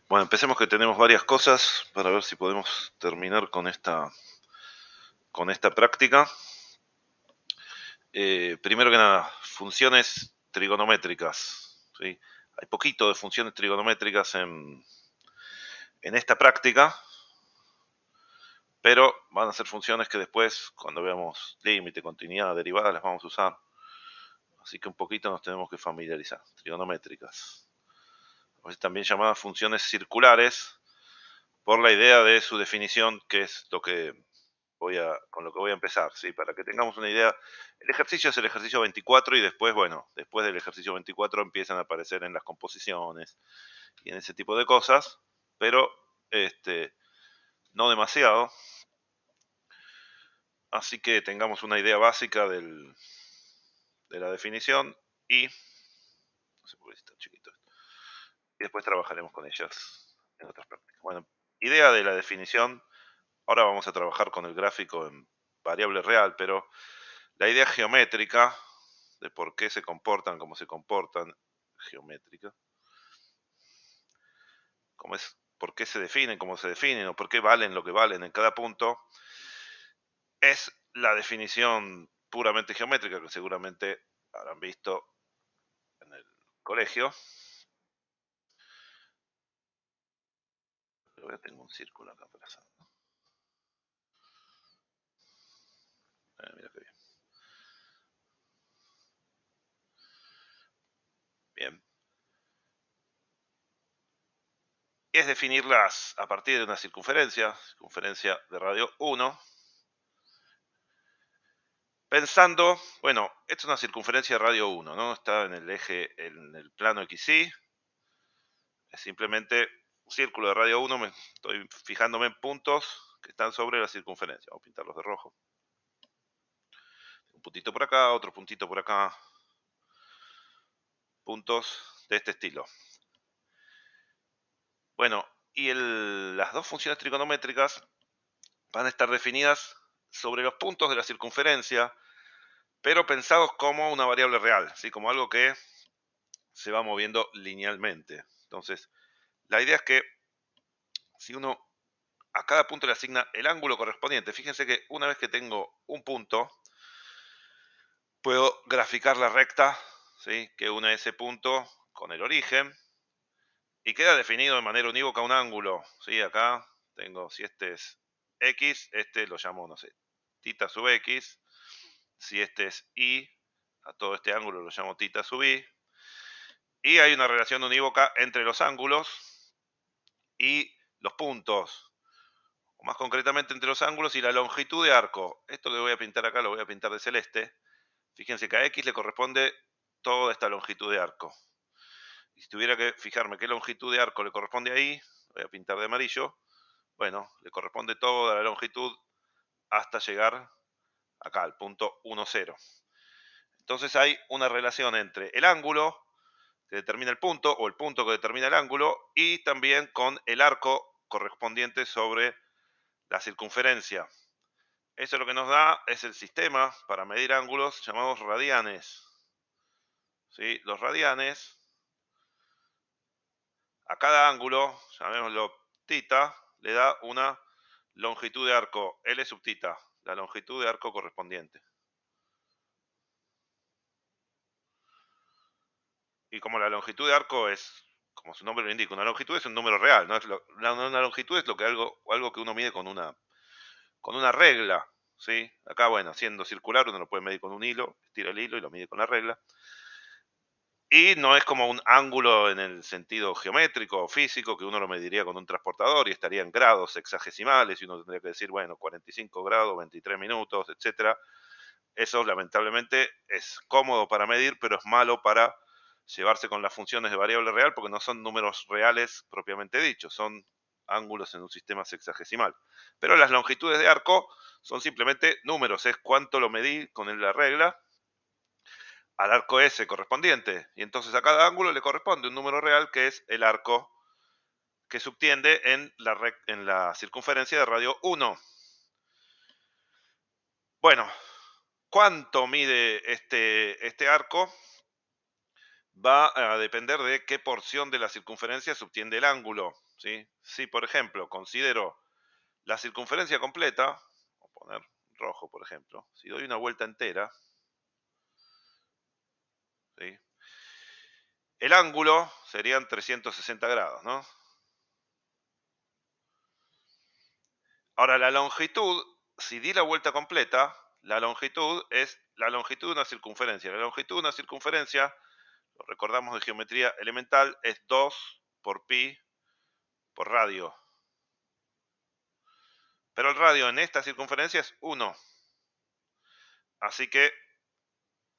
Bueno, empecemos que tenemos varias cosas para ver si podemos terminar con esta práctica. Primero que nada, funciones trigonométricas. ¿Sí? Hay poquito de funciones trigonométricas en esta práctica, pero van a ser funciones que después, cuando veamos límite, continuidad, derivada, las vamos a usar. Así que un poquito nos tenemos que familiarizar. Trigonométricas. También llamadas funciones circulares, por la idea de su definición, que es con lo que voy a empezar, ¿sí? Para que tengamos una idea. El ejercicio es el ejercicio 24 y después, bueno, después del ejercicio 24 empiezan a aparecer en las composiciones y en ese tipo de cosas, pero no demasiado. Así que tengamos una idea básica de la definición y, no sé por qué está chiquito, y después trabajaremos con ellas en otras prácticas. Bueno, idea de la definición. Ahora vamos a trabajar con el gráfico en variable real, pero la idea geométrica de por qué se comportan como se comportan, geométrica, por qué se definen como se definen o por qué valen lo que valen en cada punto, es la definición puramente geométrica que seguramente habrán visto en el colegio. Pero ya tengo un círculo acá trazado. Mira qué bien. Bien. Es definirlas a partir de una circunferencia de radio 1, pensando, bueno, esto es una circunferencia de radio 1, ¿no? Está en el eje, en el plano XY. Es simplemente un círculo de radio 1, estoy fijándome en puntos que están sobre la circunferencia. Vamos a pintarlos de rojo. Un puntito por acá, otro puntito por acá. Puntos de este estilo. Bueno, y las dos funciones trigonométricas van a estar definidas sobre los puntos de la circunferencia, pero pensados como una variable real, ¿sí? Como algo que se va moviendo linealmente. Entonces, la idea es que si uno a cada punto le asigna el ángulo correspondiente, fíjense que una vez que tengo un punto, puedo graficar la recta, ¿sí? Que une ese punto con el origen y queda definido de manera unívoca un ángulo, ¿sí? Acá tengo, si este es X, este lo llamo, no sé, tita sub X. Si este es Y, a todo este ángulo lo llamo tita sub Y. Y hay una relación unívoca entre los ángulos y los puntos, o más concretamente entre los ángulos y la longitud de arco. Esto que voy a pintar acá lo voy a pintar de celeste. Fíjense que a X le corresponde toda esta longitud de arco. Y si tuviera que fijarme qué longitud de arco le corresponde ahí, voy a pintar de amarillo. Bueno, le corresponde toda la longitud hasta llegar acá, al punto 1, 0. Entonces hay una relación entre el ángulo que determina el punto, o el punto que determina el ángulo, y también con el arco correspondiente sobre la circunferencia. Eso lo que nos da es el sistema para medir ángulos llamados radianes. ¿Sí? Los radianes, a cada ángulo, llamémoslo tita, le da una longitud de arco L sub tita, la longitud de arco correspondiente. Y como la longitud de arco es, como su nombre lo indica, una longitud es un número real, ¿no? Una longitud es algo que uno mide con una regla, ¿sí? Acá, bueno, siendo circular, uno lo puede medir con un hilo, estira el hilo y lo mide con la regla. Y no es como un ángulo en el sentido geométrico o físico, que uno lo mediría con un transportador y estaría en grados sexagesimales y uno tendría que decir, bueno, 45 grados, 23 minutos, etcétera. Eso lamentablemente es cómodo para medir, pero es malo para llevarse con las funciones de variable real porque no son números reales propiamente dichos, son ángulos en un sistema sexagesimal. Pero las longitudes de arco son simplemente números, es cuánto lo medí con la regla al arco S correspondiente. Y entonces a cada ángulo le corresponde un número real que es el arco que subtiende en la circunferencia de radio 1. Bueno, ¿cuánto mide este arco? Va a depender de qué porción de la circunferencia subtiende el ángulo. ¿sí? Si, por ejemplo, considero la circunferencia completa, voy a poner rojo, por ejemplo, si doy una vuelta entera, ¿sí? El ángulo serían 360 grados, ¿no? Ahora, la longitud, si di la vuelta completa, la longitud es la longitud de una circunferencia. La longitud de una circunferencia, lo recordamos de geometría elemental, es 2 por pi por radio. Pero el radio en esta circunferencia es 1. Así que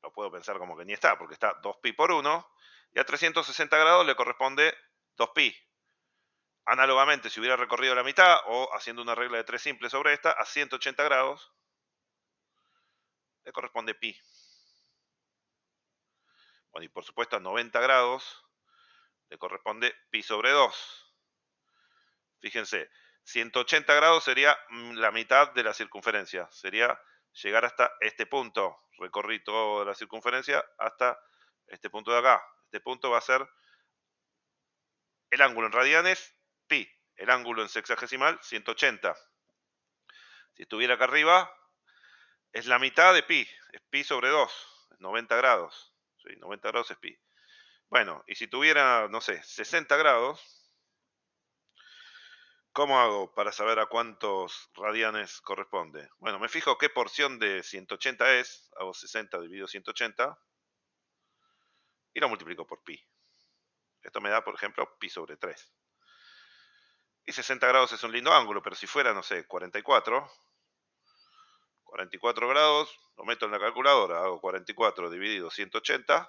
lo puedo pensar como que ni está, porque está 2pi por 1. Y a 360 grados le corresponde 2pi. Análogamente, si hubiera recorrido la mitad, o haciendo una regla de 3 simple sobre esta, a 180 grados le corresponde pi. Bueno, y por supuesto a 90 grados le corresponde pi sobre 2. Fíjense, 180 grados sería la mitad de la circunferencia. Sería llegar hasta este punto. Recorrí toda la circunferencia hasta este punto de acá. Este punto va a ser el ángulo en radianes, pi. El ángulo en sexagesimal, 180. Si estuviera acá arriba, es la mitad de pi. Es pi sobre 2. Es 90 grados. ¿Sí? 90 grados es pi. Bueno, y si tuviera, no sé, 60 grados, ¿cómo hago para saber a cuántos radianes corresponde? Bueno, me fijo qué porción de 180 es, hago 60 dividido 180 y lo multiplico por pi. Esto me da, por ejemplo, pi sobre 3. Y 60 grados es un lindo ángulo, pero si fuera, no sé, 44 grados, lo meto en la calculadora, hago 44 dividido 180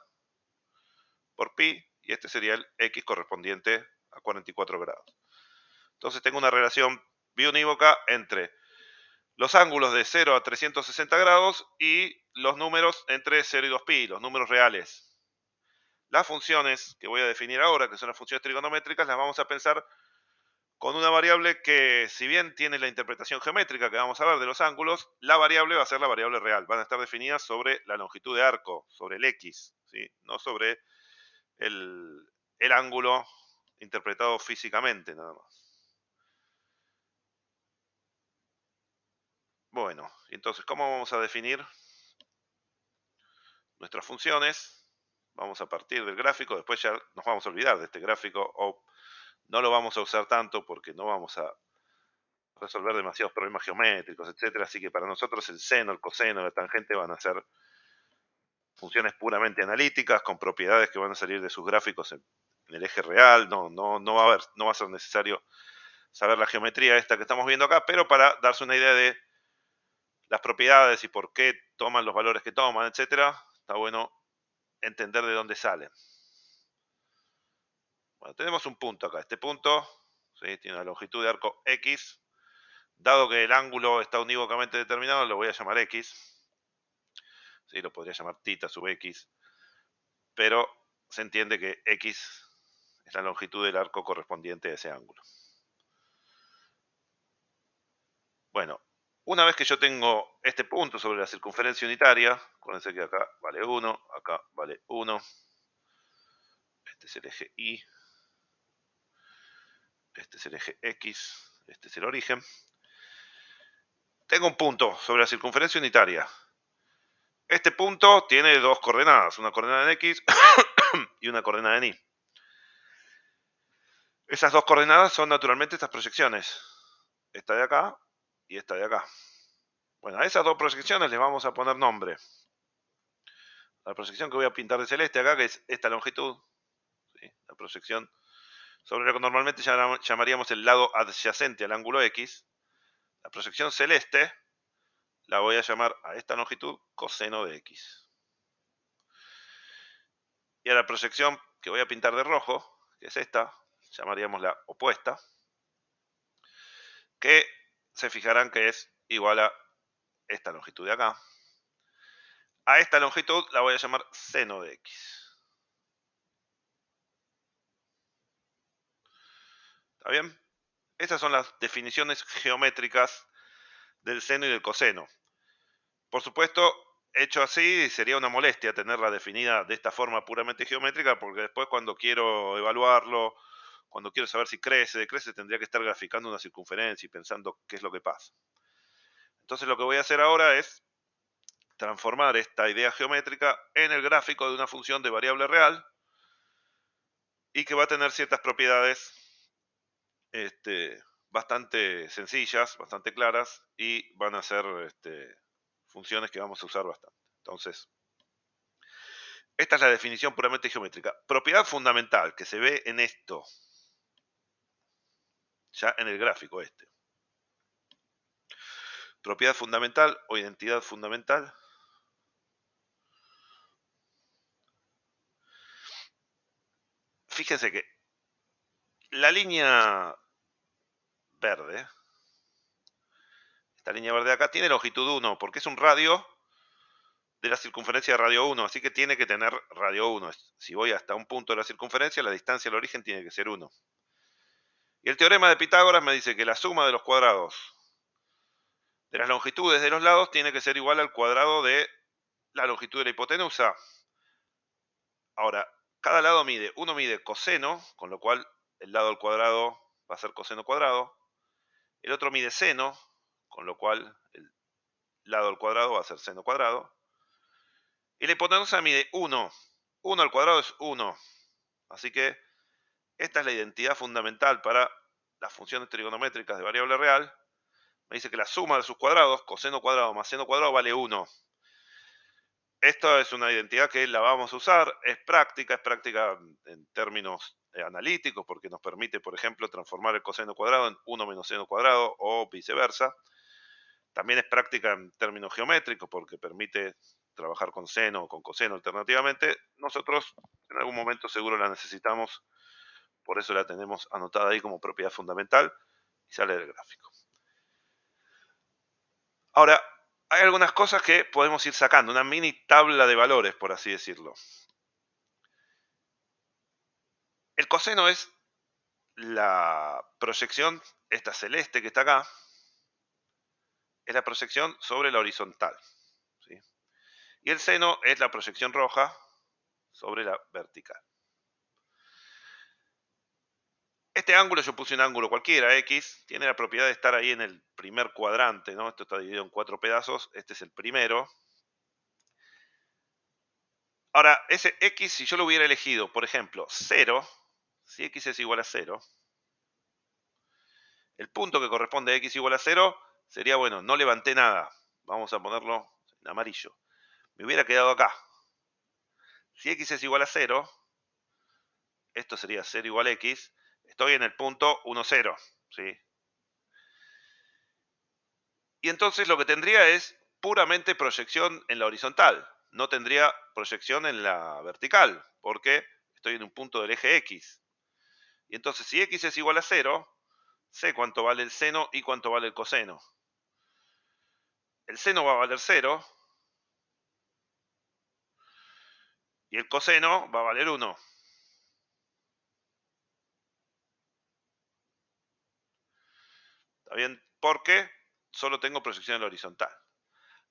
por pi, y este sería el x correspondiente a 44 grados. Entonces tengo una relación biunívoca entre los ángulos de 0 a 360 grados y los números entre 0 y 2pi, los números reales. Las funciones que voy a definir ahora, que son las funciones trigonométricas, las vamos a pensar con una variable que, si bien tiene la interpretación geométrica que vamos a ver de los ángulos, la variable va a ser la variable real. Van a estar definidas sobre la longitud de arco, sobre el x, ¿sí? No sobre el ángulo interpretado físicamente, nada más. Bueno, entonces, ¿cómo vamos a definir nuestras funciones? Vamos a partir del gráfico, después ya nos vamos a olvidar de este gráfico o no lo vamos a usar tanto porque no vamos a resolver demasiados problemas geométricos, etcétera. Así que para nosotros el seno, el coseno, la tangente van a ser funciones puramente analíticas con propiedades que van a salir de sus gráficos en el eje real. No va a ser necesario saber la geometría esta que estamos viendo acá, pero para darse una idea de las propiedades y por qué toman los valores que toman, etcétera, está bueno entender de dónde salen. Bueno, tenemos un punto acá. Este punto, ¿sí?, tiene una longitud de arco x. Dado que el ángulo está unívocamente determinado, lo voy a llamar x. ¿Sí? Lo podría llamar θ sub x. Pero se entiende que x es la longitud del arco correspondiente a ese ángulo. Bueno, una vez que yo tengo este punto sobre la circunferencia unitaria, acuérdense que acá vale 1, acá vale 1. Este es el eje Y. Este es el eje X. Este es el origen. Tengo un punto sobre la circunferencia unitaria. Este punto tiene dos coordenadas, una coordenada en X y una coordenada en Y. Esas dos coordenadas son naturalmente estas proyecciones. Esta de acá y esta de acá. Bueno, a esas dos proyecciones les vamos a poner nombre. La proyección que voy a pintar de celeste acá, que es esta longitud, ¿sí?, la proyección sobre lo que normalmente llamaríamos el lado adyacente al ángulo X. La proyección celeste la voy a llamar a esta longitud coseno de X. Y a la proyección que voy a pintar de rojo, que es esta, llamaríamos la opuesta, que se fijarán que es igual a esta longitud de acá. A esta longitud la voy a llamar seno de X. ¿Está bien? Estas son las definiciones geométricas del seno y del coseno. Por supuesto, hecho así, sería una molestia tenerla definida de esta forma puramente geométrica, porque después cuando quiero evaluarlo cuando quiero saber si crece, decrece, tendría que estar graficando una circunferencia y pensando qué es lo que pasa. Entonces lo que voy a hacer ahora es transformar esta idea geométrica en el gráfico de una función de variable real y que va a tener ciertas propiedades bastante sencillas, bastante claras y van a ser funciones que vamos a usar bastante. Entonces, esta es la definición puramente geométrica. Propiedad fundamental que se ve en esto, ya en el gráfico este. Propiedad fundamental o identidad fundamental. Fíjense que la línea verde, esta línea verde de acá, tiene longitud 1 porque es un radio de la circunferencia de radio 1, así que tiene que tener radio 1. Si voy hasta un punto de la circunferencia, la distancia al origen tiene que ser 1. Y el teorema de Pitágoras me dice que la suma de los cuadrados de las longitudes de los lados tiene que ser igual al cuadrado de la longitud de la hipotenusa. Ahora, cada lado uno mide coseno, con lo cual el lado al cuadrado va a ser coseno cuadrado. El otro mide seno, con lo cual el lado al cuadrado va a ser seno cuadrado. Y la hipotenusa mide 1. 1 al cuadrado es 1. Así que esta es la identidad fundamental para las funciones trigonométricas de variable real. Me dice que la suma de sus cuadrados, coseno cuadrado más seno cuadrado, vale 1. Esto es una identidad que la vamos a usar, es práctica en términos analíticos, porque nos permite, por ejemplo, transformar el coseno cuadrado en 1 menos seno cuadrado o viceversa. También es práctica en términos geométricos, porque permite trabajar con seno o con coseno alternativamente. Nosotros en algún momento seguro la necesitamos, por eso la tenemos anotada ahí como propiedad fundamental y sale del gráfico. Ahora, hay algunas cosas que podemos ir sacando, una mini tabla de valores, por así decirlo. El coseno es la proyección, esta celeste que está acá, es la proyección sobre la horizontal, ¿sí? Y el seno es la proyección roja sobre la vertical. Este ángulo, yo puse un ángulo cualquiera, X, tiene la propiedad de estar ahí en el primer cuadrante, ¿no? Esto está dividido en 4 pedazos, este es el primero. Ahora, ese X, si yo lo hubiera elegido, por ejemplo, 0, si X es igual a 0, el punto que corresponde a X igual a 0 sería, bueno, no levanté nada. Vamos a ponerlo en amarillo. Me hubiera quedado acá. Si X es igual a 0, esto sería 0 igual a X, estoy en el punto 1, 0, ¿sí? Y entonces lo que tendría es puramente proyección en la horizontal. No tendría proyección en la vertical, porque estoy en un punto del eje X. Y entonces si X es igual a 0, sé cuánto vale el seno y cuánto vale el coseno. El seno va a valer 0 y el coseno va a valer 1. ¿Está bien? Porque solo tengo proyección en la horizontal.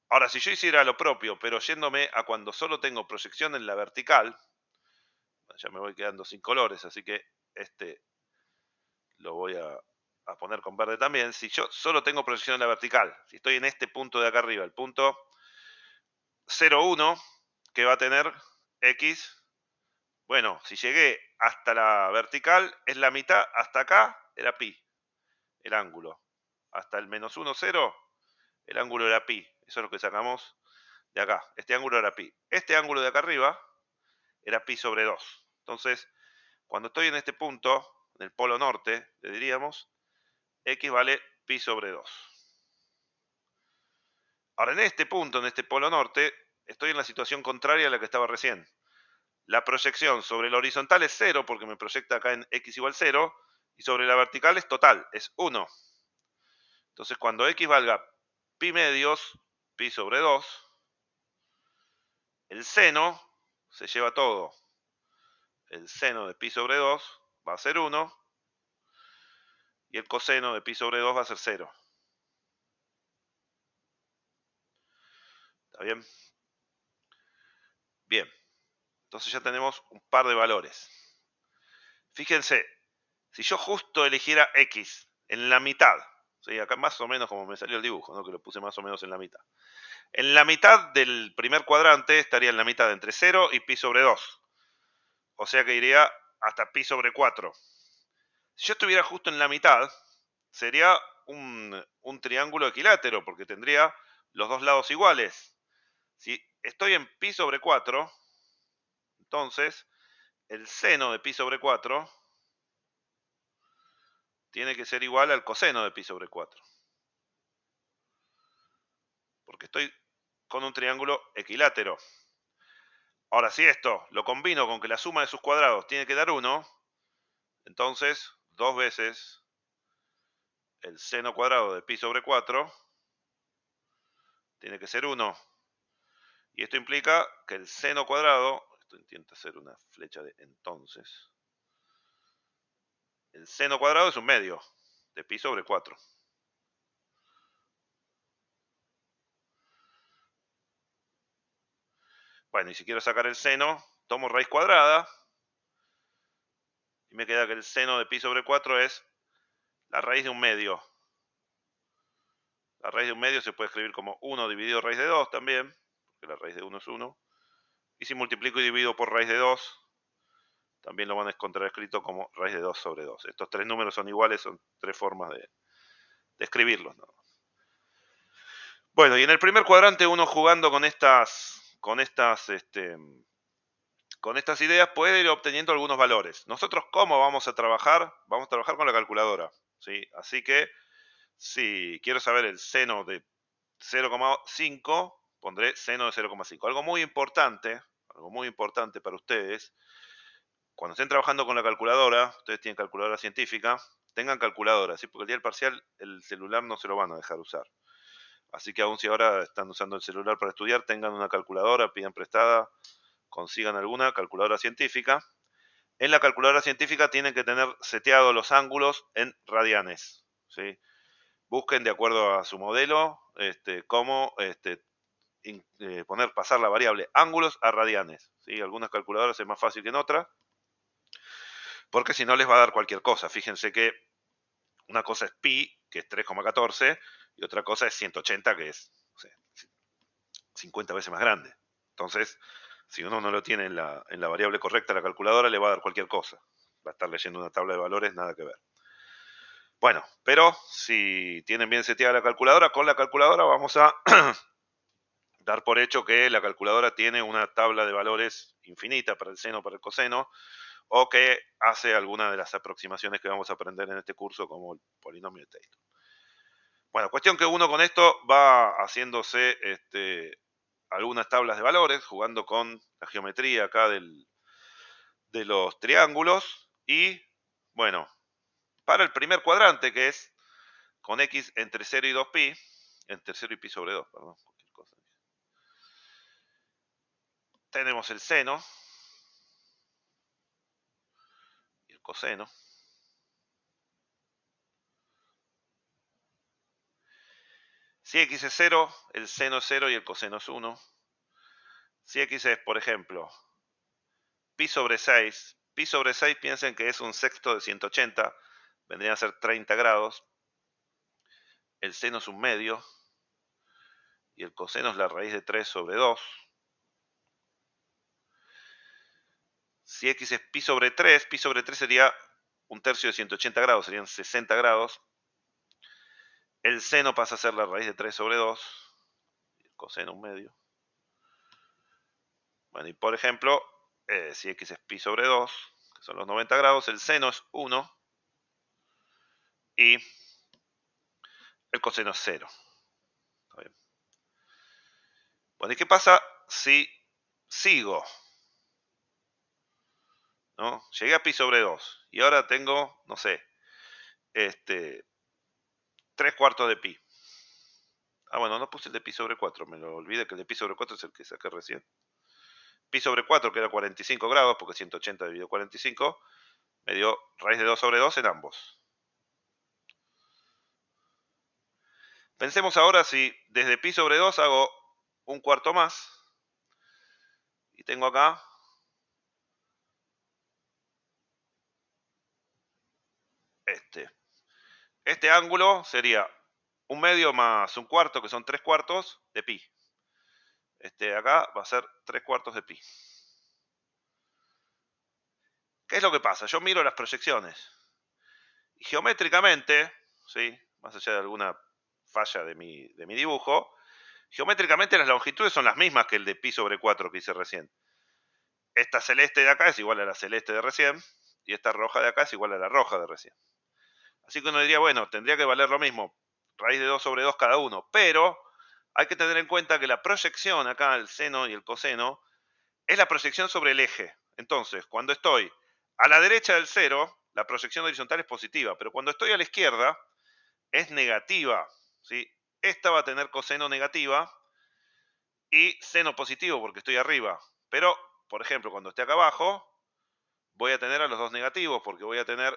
Ahora, si yo hiciera lo propio, pero yéndome a cuando solo tengo proyección en la vertical, ya me voy quedando sin colores, así que este lo voy a poner con verde también. Si yo solo tengo proyección en la vertical, si estoy en este punto de acá arriba, el punto 0, 1, que va a tener X, bueno, si llegué hasta la vertical, es la mitad, hasta acá era pi, el ángulo. Hasta el menos 1, 0, el ángulo era pi. Eso es lo que sacamos de acá. Este ángulo era pi. Este ángulo de acá arriba era pi sobre 2. Entonces, cuando estoy en este punto, en el polo norte, le diríamos, X vale pi sobre 2. Ahora, en este punto, en este polo norte, estoy en la situación contraria a la que estaba recién. La proyección sobre la horizontal es 0 porque me proyecta acá en X igual 0 y sobre la vertical es total, es 1. Entonces, cuando X valga pi medios, pi sobre 2, el seno se lleva todo. El seno de pi sobre 2 va a ser 1 y el coseno de pi sobre 2 va a ser 0. ¿Está bien? Bien. Entonces ya tenemos un par de valores. Fíjense, Si yo justo eligiera X en la mitad, ¿sí? Acá más o menos como me salió el dibujo, ¿no? Que lo puse más o menos en la mitad. En la mitad del primer cuadrante estaría en la mitad entre 0 y pi sobre 2. O sea que iría hasta pi sobre 4. Si yo estuviera justo en la mitad, sería un triángulo equilátero, porque tendría los dos lados iguales. Si estoy en pi sobre 4, entonces el seno de pi sobre 4 tiene que ser igual al coseno de pi sobre 4. Porque estoy con un triángulo equilátero. Ahora, si esto lo combino con que la suma de sus cuadrados tiene que dar 1, entonces 2 veces el seno cuadrado de pi sobre 4 tiene que ser 1. Y esto implica que el seno cuadrado, esto intenta ser una flecha de entonces, el seno cuadrado es un medio de pi sobre 4. Bueno, y si quiero sacar el seno, tomo raíz cuadrada y me queda que el seno de pi sobre 4 es la raíz de un medio. La raíz de un medio se puede escribir como 1 dividido raíz de 2 también, porque la raíz de 1 es 1. Y si multiplico y divido por raíz de 2, también lo van a encontrar escrito como raíz de 2 sobre 2. Estos tres números son iguales, son tres formas de escribirlos, ¿no? Bueno, y en el primer cuadrante uno jugando con estas ideas puede ir obteniendo algunos valores. Nosotros, ¿cómo vamos a trabajar? Vamos a trabajar con la calculadora, ¿sí? Así que si quiero saber el seno de 0,5, pondré seno de 0,5. Algo muy importante para ustedes, cuando estén trabajando con la calculadora, ustedes tienen calculadora científica, tengan calculadora, ¿sí? Porque el día del parcial el celular no se lo van a dejar usar. Así que aun si ahora están usando el celular para estudiar, tengan una calculadora, pidan prestada, consigan alguna calculadora científica. En la calculadora científica tienen que tener seteados los ángulos en radianes, ¿sí? Busquen de acuerdo a su modelo cómo pasar la variable ángulos a radianes, ¿sí? Algunas calculadoras es más fácil que en otras, porque si no les va a dar cualquier cosa. Fíjense que una cosa es pi, que es 3,14, y otra cosa es 180, que es, no sé, 50 veces más grande. Entonces, si uno no lo tiene en la variable correcta, la calculadora le va a dar cualquier cosa. Va a estar leyendo una tabla de valores, nada que ver. Bueno, pero si tienen bien seteada la calculadora, con la calculadora vamos a dar por hecho que la calculadora tiene una tabla de valores infinita para el seno, para el coseno, o que hace alguna de las aproximaciones que vamos a aprender en este curso, como el polinomio de Taylor. Bueno, cuestión que uno con esto va haciéndose algunas tablas de valores, jugando con la geometría acá de los triángulos. Y bueno, para el primer cuadrante, que es con x entre 0 y 2pi, entre 0 y pi sobre 2, perdón, cualquier cosa. Tenemos el seno y el coseno. Si x es 0, el seno es 0 y el coseno es 1. Si x es, por ejemplo, pi sobre 6, pi sobre 6 piensen que es un sexto de 180, vendrían a ser 30 grados. El seno es un medio y el coseno es la raíz de 3 sobre 2. Si x es pi sobre 3 sería un tercio de 180 grados, serían 60 grados. El seno pasa a ser la raíz de 3 sobre 2, y el coseno un medio. Bueno, y por ejemplo, si x es pi sobre 2, que son los 90 grados, el seno es 1 y el coseno es 0. ¿Está bien? Bueno, ¿y qué pasa si sigo? ¿No? Llegué a pi sobre 2 y ahora tengo, no sé, 3 cuartos de pi. Ah, bueno, no puse el de pi sobre 4, me lo olvidé que el de pi sobre 4 es el que saqué recién. Pi sobre 4, que era 45 grados, porque 180 dividido 45, me dio raíz de 2 sobre 2 en ambos. Pensemos ahora si desde pi sobre 2 hago un cuarto más, y tengo acá Este ángulo sería un medio más un cuarto, que son 3/4 de pi. Este de acá va a ser 3/4 de pi. ¿Qué es lo que pasa? Yo miro las proyecciones. Y geométricamente, ¿sí? Más allá de alguna falla de mi dibujo, geométricamente las longitudes son las mismas que el de pi sobre 4 que hice recién. Esta celeste de acá es igual a la celeste de recién, y esta roja de acá es igual a la roja de recién. Así que uno diría, bueno, tendría que valer lo mismo, raíz de 2 sobre 2 cada uno, pero hay que tener en cuenta que la proyección acá, el seno y el coseno, es la proyección sobre el eje. Entonces, cuando estoy a la derecha del cero, la proyección horizontal es positiva, pero cuando estoy a la izquierda, es negativa, ¿sí? Esta va a tener coseno negativa y seno positivo porque estoy arriba. Pero, por ejemplo, cuando esté acá abajo, voy a tener a los dos negativos porque voy a tener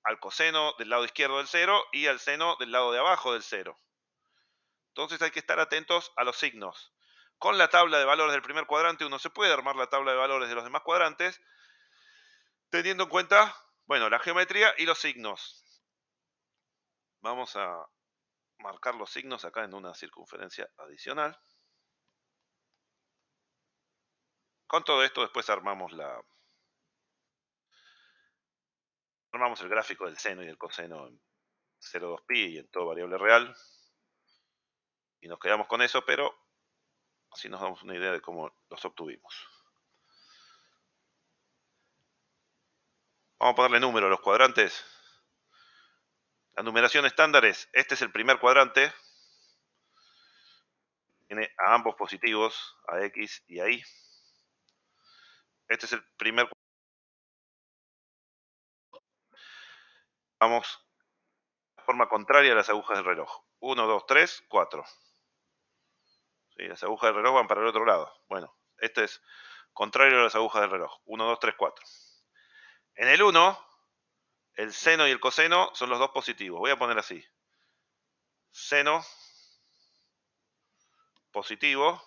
al coseno del lado izquierdo del cero y al seno del lado de abajo del cero. Entonces hay que estar atentos a los signos. Con la tabla de valores del primer cuadrante uno se puede armar la tabla de valores de los demás cuadrantes teniendo en cuenta, bueno, la geometría y los signos. Vamos a marcar los signos acá en una circunferencia adicional. Con todo esto después armamos el gráfico del seno y del coseno en 0,2pi y en todo variable real. Y nos quedamos con eso, pero así nos damos una idea de cómo los obtuvimos. Vamos a ponerle número a los cuadrantes. La numeración estándar es, este es el primer cuadrante, tiene a ambos positivos, a X y a Y. Este es el primer. Vamos de forma contraria a las agujas del reloj. 1, 2, 3, 4. ¿Sí? Las agujas del reloj van para el otro lado. Bueno, este es contrario a las agujas del reloj. 1, 2, 3, 4. En el 1, el seno y el coseno son los dos positivos. Voy a poner así. Seno positivo,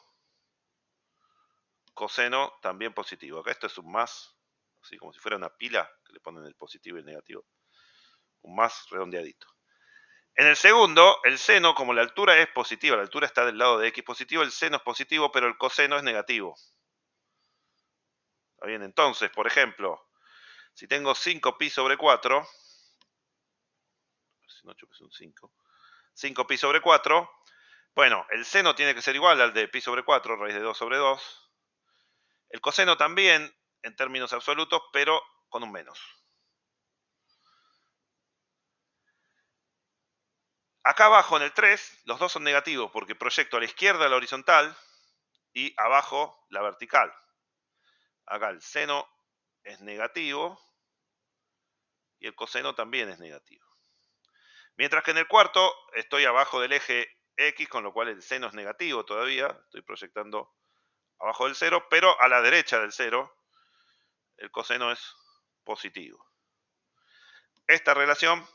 coseno también positivo. Acá esto es un más, así como si fuera una pila, que le ponen el positivo y el negativo. Un más redondeadito. En el segundo, el seno, como la altura es positiva, la altura está del lado de X positivo, el seno es positivo, pero el coseno es negativo. ¿Está bien? Entonces, por ejemplo, si tengo 5pi sobre 4, 5pi sobre 4, bueno, el seno tiene que ser igual al de pi sobre 4, raíz de 2 sobre 2. El coseno también, en términos absolutos, pero con un menos. Acá abajo en el 3, los dos son negativos porque proyecto a la izquierda la horizontal y abajo la vertical. Acá el seno es negativo y el coseno también es negativo. Mientras que en el cuarto estoy abajo del eje X, con lo cual el seno es negativo todavía. Estoy proyectando abajo del cero, pero a la derecha del cero el coseno es positivo. Esta relación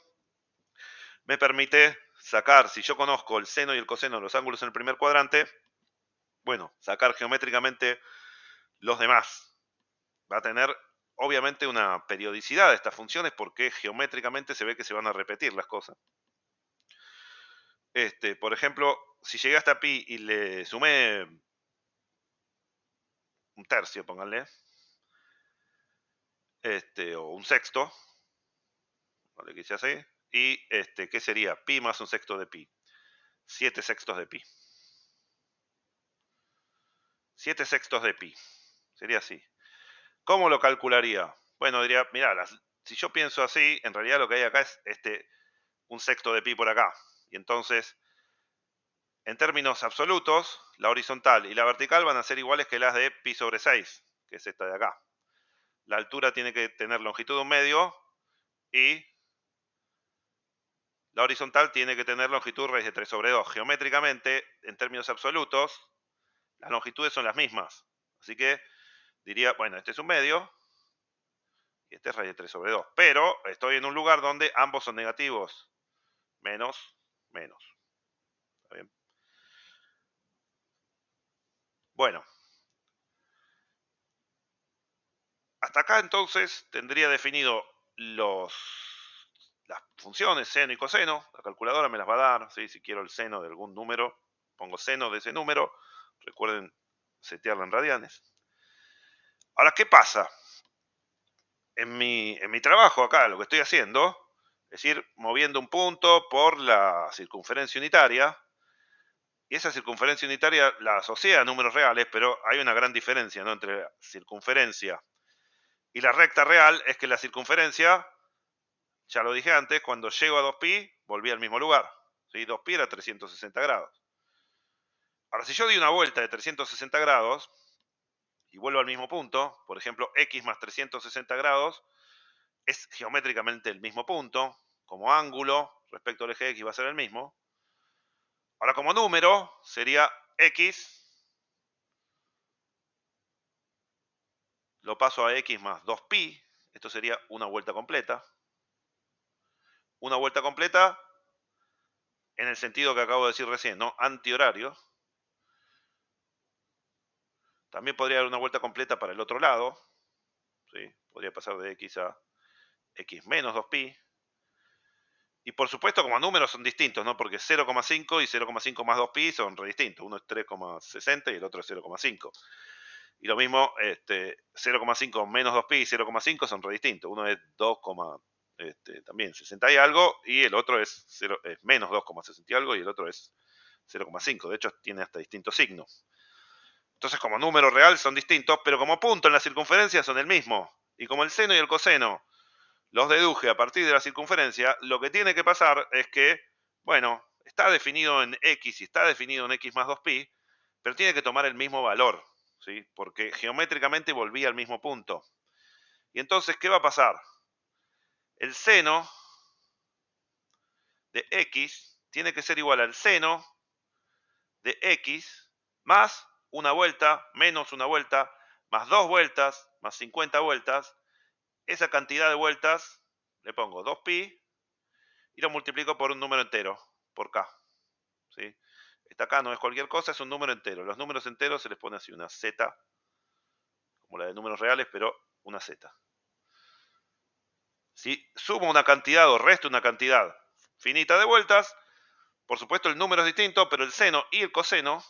me permite sacar, si yo conozco el seno y el coseno de los ángulos en el primer cuadrante, bueno, sacar geométricamente los demás. Va a tener obviamente una periodicidad de estas funciones porque geométricamente se ve que se van a repetir las cosas. Por ejemplo, si llegué hasta pi y le sumé un tercio, pónganle, o un sexto, ¿vale? Que así, y ¿qué sería? Pi más un sexto de pi. 7 sextos de pi. 7 sextos de pi. Sería así. ¿Cómo lo calcularía? Bueno, diría, mirá, si yo pienso así, en realidad lo que hay acá es un sexto de pi por acá. Y entonces, en términos absolutos, la horizontal y la vertical van a ser iguales que las de pi sobre 6, que es esta de acá. La altura tiene que tener longitud de un medio y la horizontal tiene que tener longitud raíz de 3 sobre 2. Geométricamente, en términos absolutos, las longitudes son las mismas. Así que diría, bueno, este es un medio y este es raíz de 3 sobre 2. Pero estoy en un lugar donde ambos son negativos. Menos, menos. ¿Está bien? Bueno, hasta acá entonces tendría definido las funciones seno y coseno. La calculadora me las va a dar, ¿sí? Si quiero el seno de algún número, pongo seno de ese número. Recuerden setearla en radianes. Ahora, ¿qué pasa? En mi trabajo acá, lo que estoy haciendo, es ir moviendo un punto por la circunferencia unitaria, y esa circunferencia unitaria la asocia a números reales, pero hay una gran diferencia, ¿no?, entre la circunferencia y la recta real. Es que la circunferencia, ya lo dije antes, cuando llego a 2pi, volví al mismo lugar, ¿sí? 2pi era 360 grados. Ahora, si yo doy una vuelta de 360 grados y vuelvo al mismo punto, por ejemplo, x más 360 grados, es geométricamente el mismo punto. Como ángulo respecto al eje X va a ser el mismo. Ahora, como número, sería X, lo paso a X más 2pi, esto sería una vuelta completa. Una vuelta completa en el sentido que acabo de decir recién, ¿no? Antihorario. También podría haber una vuelta completa para el otro lado, ¿sí? Podría pasar de X a X menos 2pi. Y por supuesto, como números son distintos, ¿no? Porque 0,5 y 0,5 más 2pi son re distintos. Uno es 3,60 y el otro es 0,5. Y lo mismo, 0,5 menos 2pi y 0,5 son re distintos. Uno es 2, también 60 y algo, y el otro es, es menos 2,60 y algo, y el otro es 0,5. De hecho, tiene hasta distintos signos. Entonces, como número real son distintos, pero como punto en la circunferencia son el mismo. Y como el seno y el coseno los deduje a partir de la circunferencia, lo que tiene que pasar es que, bueno, está definido en x y está definido en x más 2pi, pero tiene que tomar el mismo valor, ¿sí? Porque geométricamente volví al mismo punto. Y entonces, ¿qué va a pasar? El seno de x tiene que ser igual al seno de x más una vuelta, menos una vuelta, más 2 vueltas, más 50 vueltas. Esa cantidad de vueltas le pongo 2pi y lo multiplico por un número entero, por k, ¿sí? Esta k no es cualquier cosa, es un número entero. Los números enteros se les pone así una z, como la de números reales, pero una z. Si sumo una cantidad o resto una cantidad finita de vueltas, por supuesto el número es distinto, pero el seno y el coseno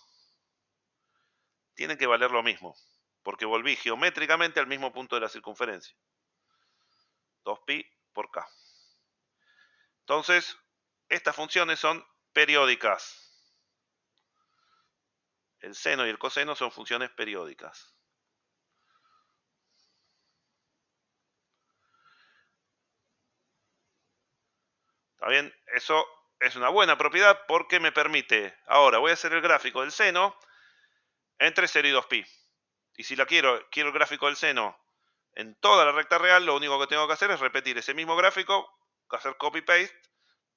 tienen que valer lo mismo, porque volví geométricamente al mismo punto de la circunferencia. 2pi por k. Entonces, estas funciones son periódicas. El seno y el coseno son funciones periódicas. ¿Está bien? Eso es una buena propiedad porque me permite, ahora voy a hacer el gráfico del seno entre 0 y 2pi. Y si quiero el gráfico del seno en toda la recta real, lo único que tengo que hacer es repetir ese mismo gráfico, hacer copy-paste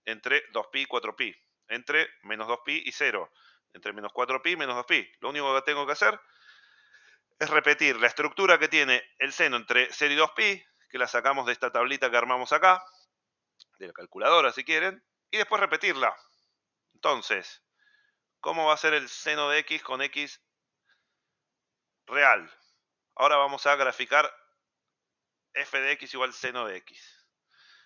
entre 2pi y 4pi, entre menos 2pi y 0, entre menos 4pi y menos 2pi. Lo único que tengo que hacer es repetir la estructura que tiene el seno entre 0 y 2pi, que la sacamos de esta tablita que armamos acá, de la calculadora si quieren, y después repetirla. Entonces, ¿cómo va a ser el seno de x con x real? Ahora vamos a graficar f de x igual seno de x.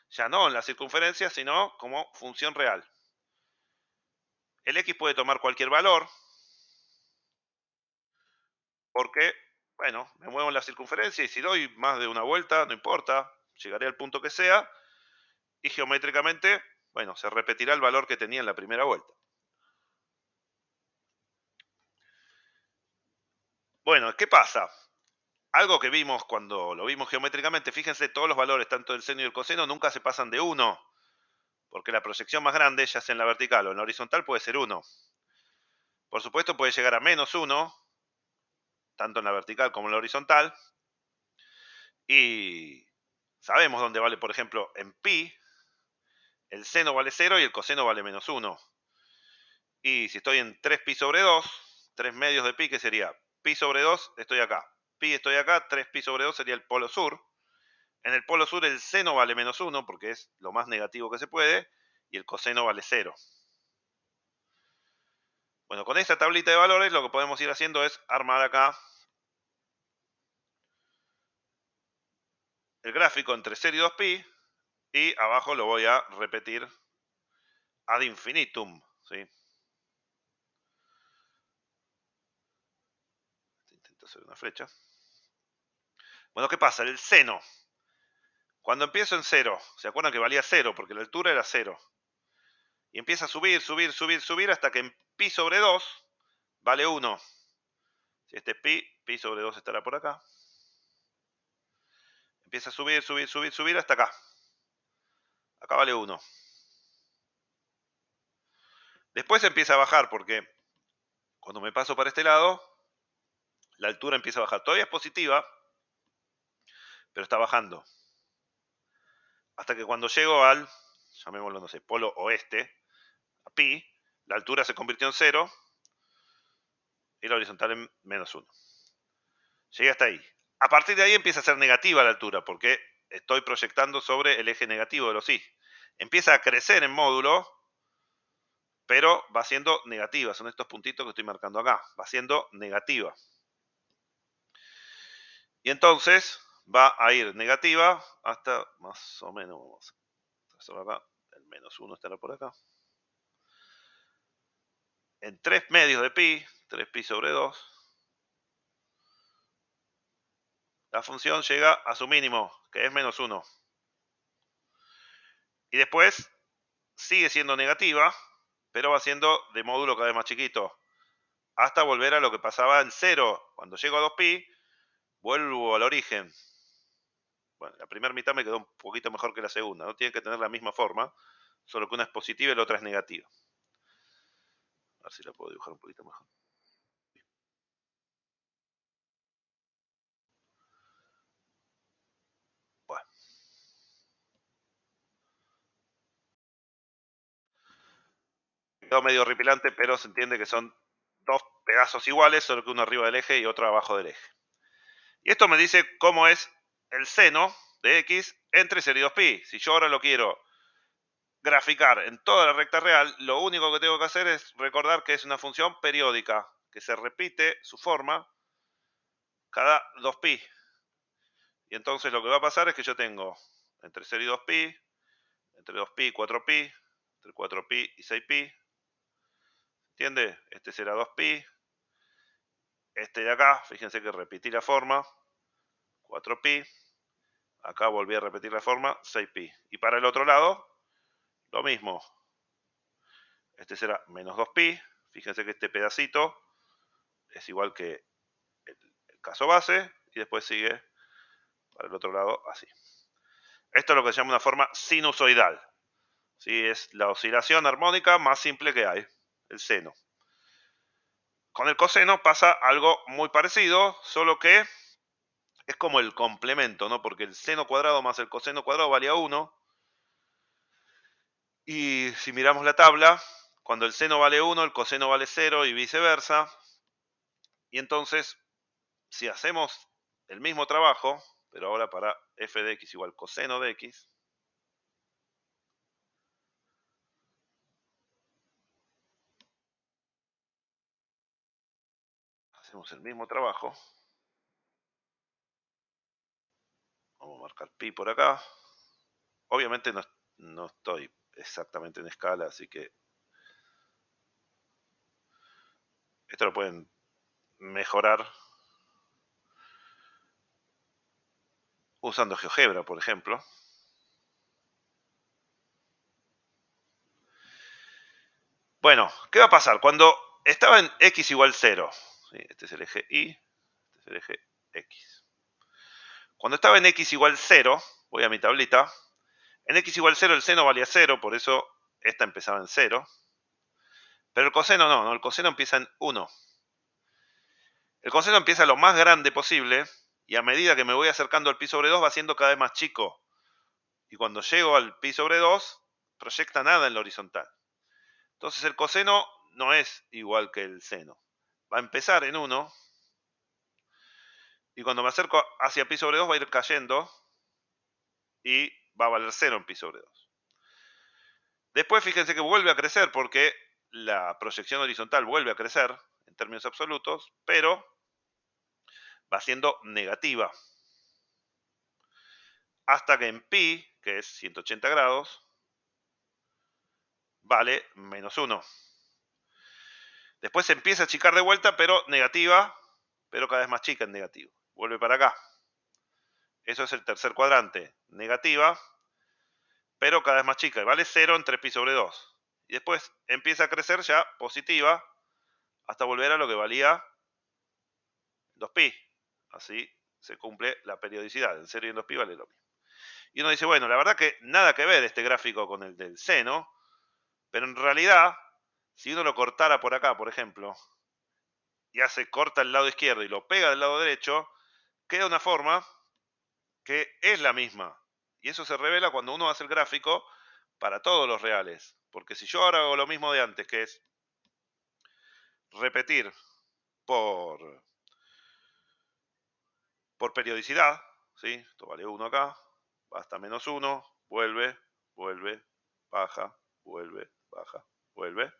Ya no en la circunferencia, sino como función real. El x puede tomar cualquier valor, porque, bueno, me muevo en la circunferencia y si doy más de una vuelta, no importa, llegaré al punto que sea, y geométricamente, bueno, se repetirá el valor que tenía en la primera vuelta. Bueno, ¿qué pasa? Algo que vimos cuando lo vimos geométricamente, fíjense, todos los valores, tanto del seno y del coseno, nunca se pasan de 1, porque la proyección más grande, ya sea en la vertical o en la horizontal, puede ser 1. Por supuesto, puede llegar a menos 1, tanto en la vertical como en la horizontal, y sabemos dónde vale, por ejemplo, en pi, el seno vale 0 y el coseno vale menos 1. Y si estoy en 3pi sobre 2, 3 medios de pi, que sería pi sobre 2, estoy acá. Pi estoy acá, 3pi sobre 2 sería el polo sur. En el polo sur el seno vale menos 1 porque es lo más negativo que se puede y el coseno vale 0. Bueno, con esta tablita de valores lo que podemos ir haciendo es armar acá el gráfico entre 0 y 2pi y abajo lo voy a repetir ad infinitum, ¿sí? Intento hacer una flecha. Bueno, ¿qué pasa? El seno. Cuando empiezo en 0, ¿se acuerdan que valía 0? Porque la altura era 0. Y empieza a subir, subir, subir, subir hasta que en pi sobre 2 vale 1. Si este es pi sobre 2 estará por acá. Empieza a subir, subir, subir, subir hasta acá. Acá vale 1. Después empieza a bajar porque cuando me paso para este lado, la altura empieza a bajar. Todavía es positiva, pero está bajando. Hasta que cuando llego al, llamémoslo, no sé, polo oeste, a pi, la altura se convirtió en 0 y la horizontal en menos 1. Llegué hasta ahí. A partir de ahí empieza a ser negativa la altura, porque estoy proyectando sobre el eje negativo de los y. Empieza a crecer en módulo, pero va siendo negativa. Son estos puntitos que estoy marcando acá. Va siendo negativa. Y entonces va a ir negativa hasta más o menos, vamos a hacerlo acá, el menos 1 estará por acá. En 3 medios de pi, 3pi sobre 2, la función llega a su mínimo, que es menos 1. Y después sigue siendo negativa, pero va siendo de módulo cada vez más chiquito, hasta volver a lo que pasaba en 0. Cuando llego a 2pi, vuelvo al origen. Bueno, la primera mitad me quedó un poquito mejor que la segunda, no tienen que tener la misma forma, solo que una es positiva y la otra es negativa. A ver si la puedo dibujar un poquito mejor. Bueno. Quedó medio horripilante, pero se entiende que son dos pedazos iguales, solo que uno arriba del eje y otro abajo del eje. Y esto me dice cómo es el seno de x entre 0 y 2pi. Si yo ahora lo quiero graficar en toda la recta real, lo único que tengo que hacer es recordar que es una función periódica, que se repite su forma cada 2pi. Y entonces lo que va a pasar es que yo tengo entre 0 y 2pi, entre 2pi y 4pi, entre 4pi y 6pi. ¿Entiende? Este será 2pi. Este de acá, fíjense que repetí la forma, 4pi. Acá volví a repetir la forma, 6pi. Y para el otro lado, lo mismo. Este será menos 2pi. Fíjense que este pedacito es igual que el caso base. Y después sigue para el otro lado así. Esto es lo que se llama una forma sinusoidal. ¿Sí? Es la oscilación armónica más simple que hay, el seno. Con el coseno pasa algo muy parecido, solo que es como el complemento, ¿no? Porque el seno cuadrado más el coseno cuadrado valía 1. Y si miramos la tabla, cuando el seno vale 1, el coseno vale 0 y viceversa. Y entonces, si hacemos el mismo trabajo, pero ahora para f de x igual coseno de x, hacemos el mismo trabajo. Vamos a marcar pi por acá. Obviamente no estoy exactamente en escala, así que esto lo pueden mejorar usando GeoGebra, por ejemplo. Bueno, ¿qué va a pasar? Cuando estaba en x igual 0, ¿sí? Este es el eje y, este es el eje x. Cuando estaba en x igual 0, voy a mi tablita, en x igual 0 el seno valía 0, por eso esta empezaba en 0. Pero el coseno no, el coseno empieza en 1. El coseno empieza lo más grande posible y a medida que me voy acercando al pi sobre 2 va siendo cada vez más chico. Y cuando llego al pi sobre 2, proyecta nada en la horizontal. Entonces el coseno no es igual que el seno. Va a empezar en 1 y cuando me acerco hacia pi sobre 2 va a ir cayendo y va a valer 0 en pi sobre 2. Después fíjense que vuelve a crecer porque la proyección horizontal vuelve a crecer en términos absolutos, pero va siendo negativa. hasta que en pi, que es 180 grados, vale -1. Después se empieza a achicar de vuelta, pero negativa, pero cada vez más chica en negativo. Vuelve para acá. Eso es el tercer cuadrante. Negativa, pero cada vez más chica. Y vale 0 entre pi sobre 2. Y después empieza a crecer ya positiva hasta volver a lo que valía 2pi. Así se cumple la periodicidad. En 0 y en 2pi vale lo mismo. Y uno dice, bueno, la verdad que nada que ver este gráfico con el del seno, pero en realidad, si uno lo cortara por acá, por ejemplo, y corta el lado izquierdo y lo pega del lado derecho, queda una forma que es la misma. Y eso se revela cuando uno hace el gráfico para todos los reales. Porque si yo ahora hago lo mismo de antes, que es repetir por, por periodicidad, ¿sí? Esto vale 1 acá, va hasta -1, vuelve, vuelve, baja, vuelve, baja, vuelve.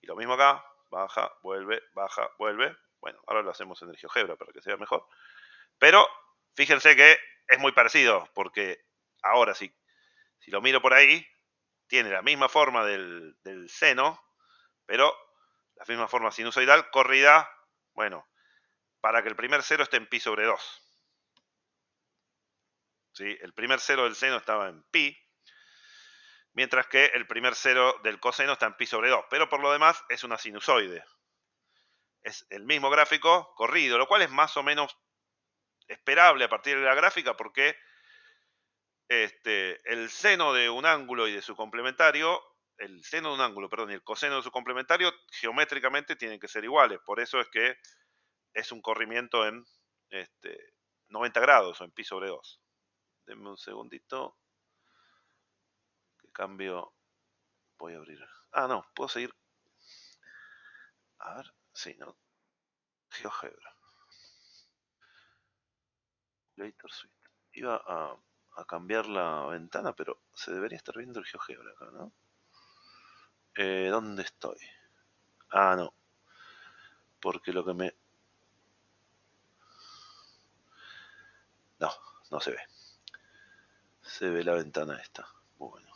Y lo mismo acá, baja, vuelve, baja, vuelve. Bueno, ahora lo hacemos en el GeoGebra para que sea mejor. Pero fíjense que es muy parecido, porque ahora sí, si lo miro por ahí, tiene la misma forma del seno, pero la misma forma sinusoidal corrida, bueno, para que el primer cero esté en pi sobre 2. ¿Sí? El primer cero del seno estaba en pi, mientras que el primer cero del coseno está en pi sobre 2. Pero por lo demás es una sinusoide. Es el mismo gráfico corrido, lo cual es más o menos esperable a partir de la gráfica porque el seno de un ángulo y de su complementario, el seno de un ángulo, perdón, y el coseno de su complementario geométricamente tienen que ser iguales. Por eso es que es un corrimiento en 90 grados o en pi sobre 2. Denme un segundito que cambio. Voy a abrir. Ah, no, puedo seguir. A ver, sí, no. GeoGebra. Later Suite. Iba a cambiar la ventana, pero se debería estar viendo el GeoGebra acá, ¿no? ¿Dónde estoy? Ah, no. Porque lo que me... No, no se ve. Se ve la ventana esta. Bueno.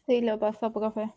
Sí, lo pasó, profe.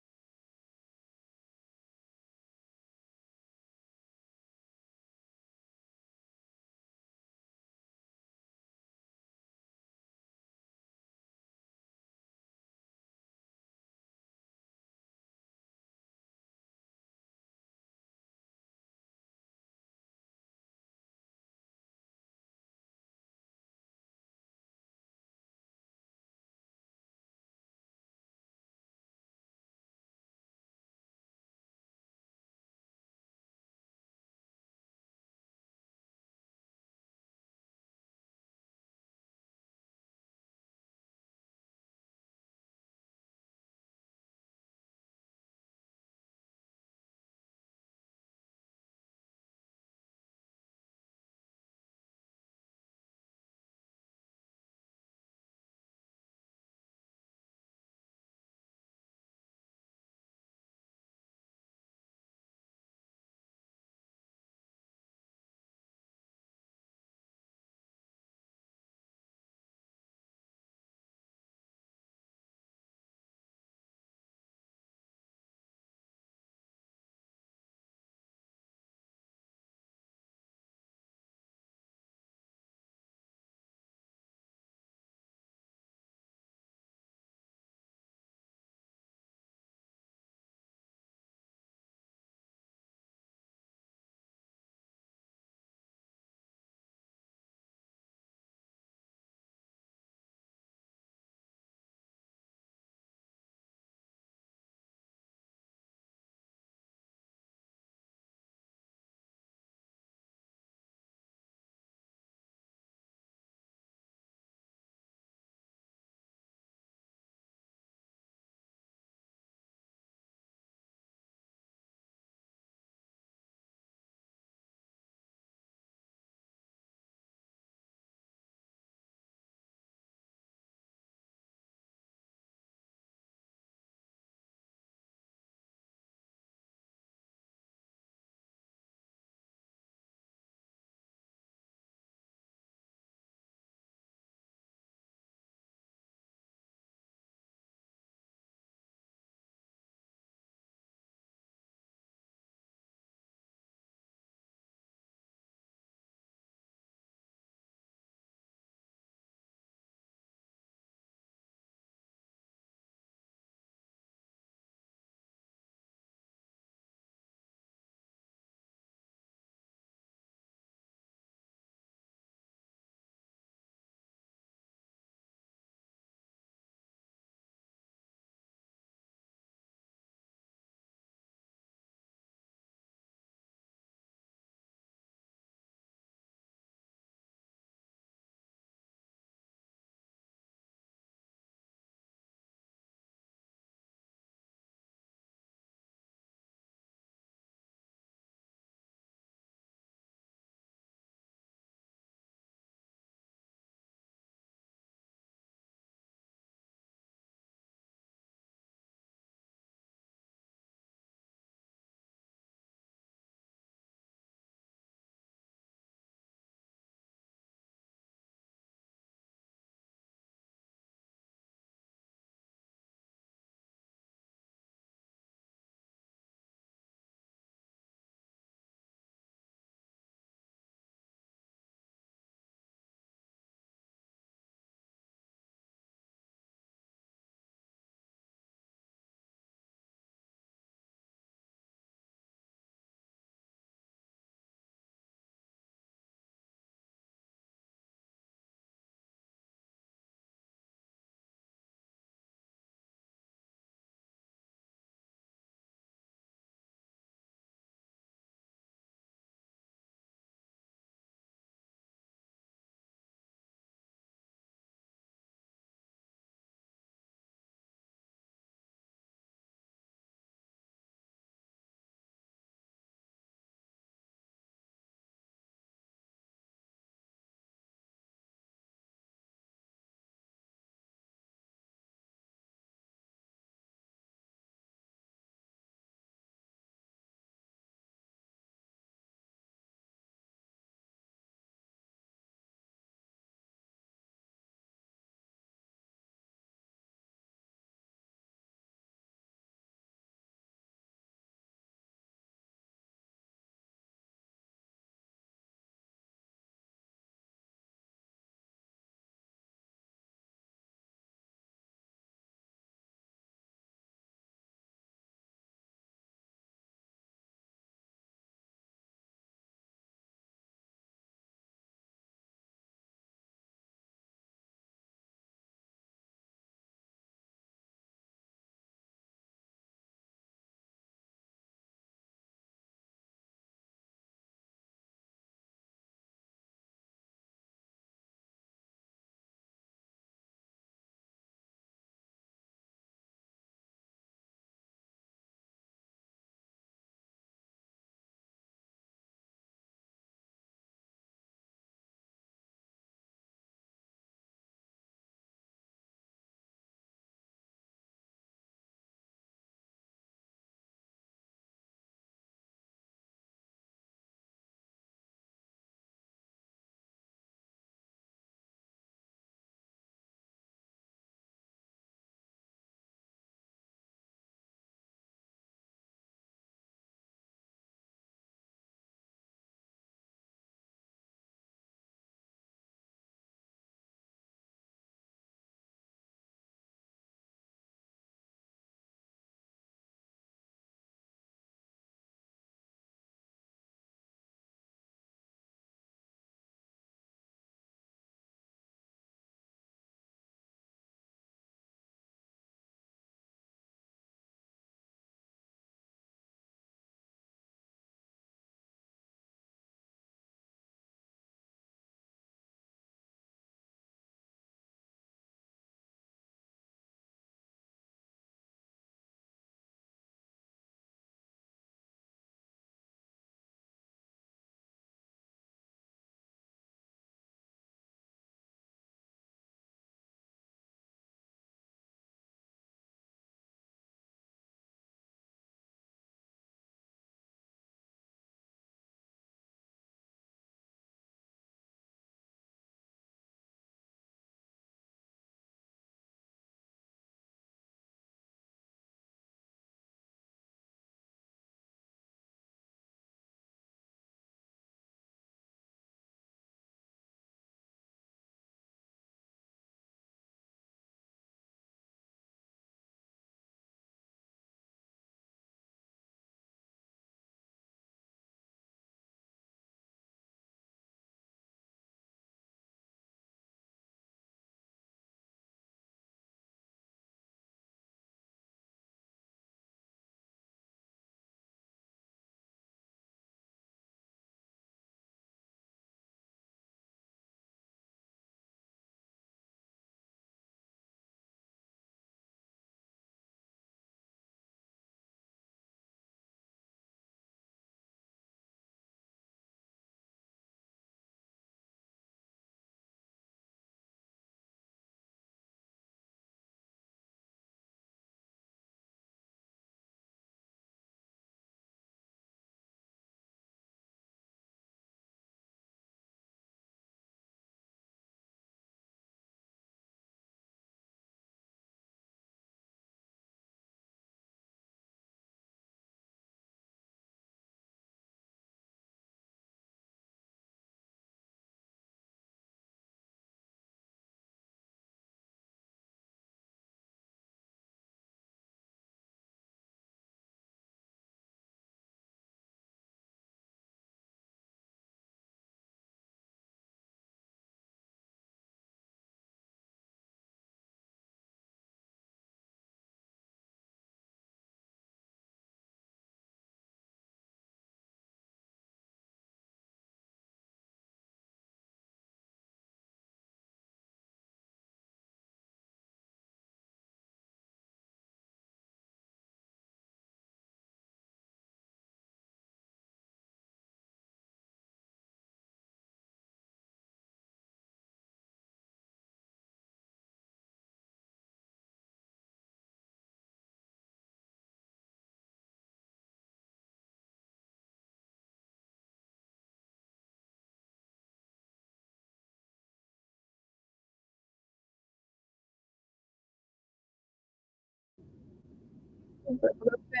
Disculpe, profe,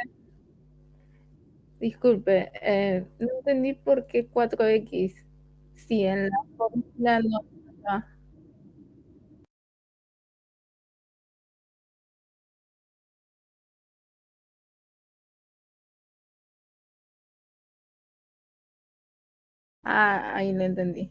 disculpe, no entendí por qué 4x. Si en la fórmula no está. Ah, ahí lo entendí.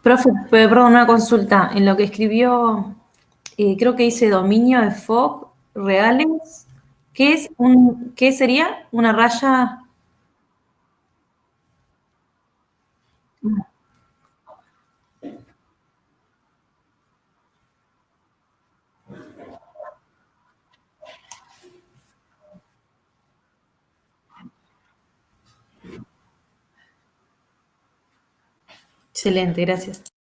Profe, perdón, una consulta. En lo que escribió, creo que dice dominio de Fogg reales. ¿Qué sería? ¿Una raya? Excelente, gracias.